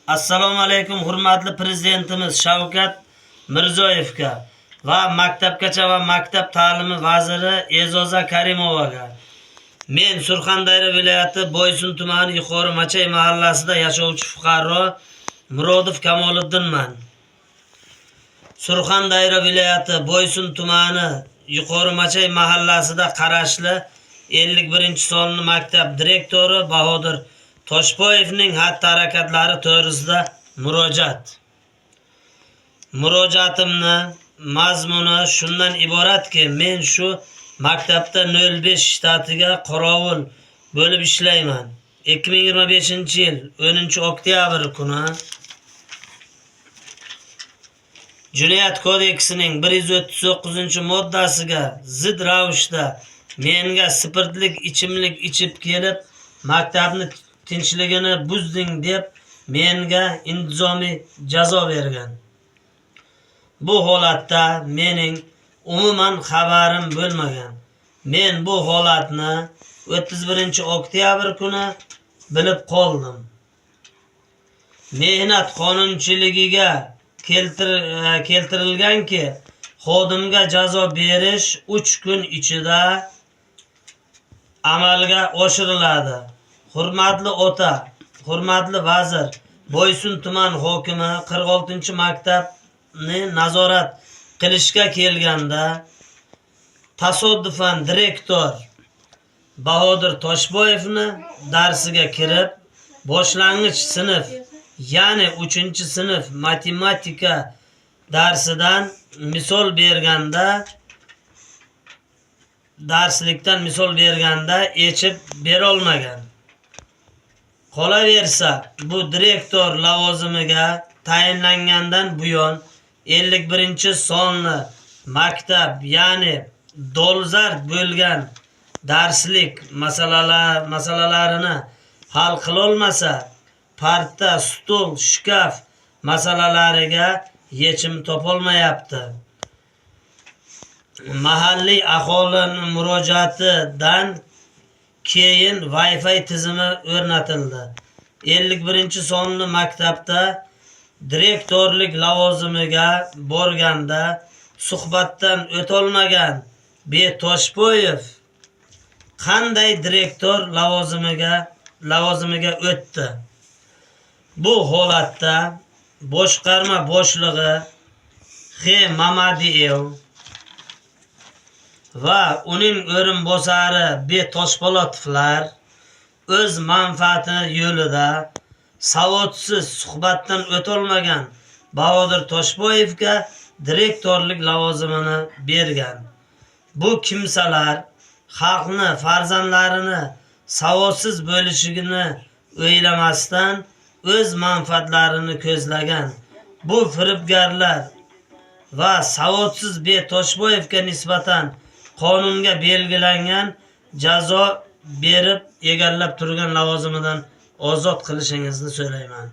Assalomu alaykum hurmatli prezidentimiz Shavkat Mirziyoyevga va maktabgacha va maktab ta'limi vaziri E'zoza Karimovaga. Men Surxondaryo viloyati Boysun tumani Yuqori Machay mahallasida yashovchi fuqaro Murodov Kamoliddinman. Surxondaryo viloyati Boysun tumani Yuqori Machay mahallasida qarashli 51-sonli maktab direktori Bahodir Toshboyevning xatti-harakatlari to'g'risida murojaat. Murojaatimni mazmuni shundan iboratki, men shu maktabda 05 shtatiga qorovul bo'lib ishlayman. 2025-yil 10-oktyabr kuni Jinoyat kodeksining 139-moddasiga zid ravishda menga spirtli ichimlik ichib kelib, maktabni tinchligini buzding deb menga intizomiy jazo bergan. Bu holatda mening umuman xabarim bo'lmagan. Men bu holatni 31-oktyabr kuni bilib qoldim. Mehnat qonunchiligiga keltirilganki, xodimga jazo berish 3 kun ichida amalga oshiriladi. Hurmatli ota, hurmatli vazir, Boysun tuman hokimi 46-maktabni nazorat qilishga kelganda tasodifan direktor Bahodir Toshboyevni darsiga kirib, boshlang'ich sinf, ya'ni 3-sinf matematika darsidan misol berganda echib berolmagan. Qolaversa, bu direktor lavozimiga tayinlangandan buyon 51-sonli maktab, ya'ni dolzarb bo'lgan darslik masalalarini hal qilolmasa, parta, stul, shkaf masalalariga yechim topolmayapti. Mahalliy aholining murojaatidan keyin Wi-Fi tizimi o'rnatildi. 51-sonli maktabda direktorlik lavozimiga borganda suhbatdan o'tolmagan Toshboyev qanday direktor lavozimiga o'tdi? Bu holatda boshqarma boshlig'i X. Mamadiyev va uning o'rinbosari Toshpolotovlar o'z manfaati yo'lida savodsiz suhbatdan o'tolmagan Bahodir Toshboyevga direktorlik lavozimini bergan. Bu kimsalar xalqni, farzandlarini savodsiz bo'lishini o'ylamasdan o'z manfaatlarini ko'zlagan. Bu firibgarlar va savodsiz Toshboyevga nisbatan qonunga belgilangan jazo berib egallab turgan lavozimidan ozod qilishingizni so'rayman.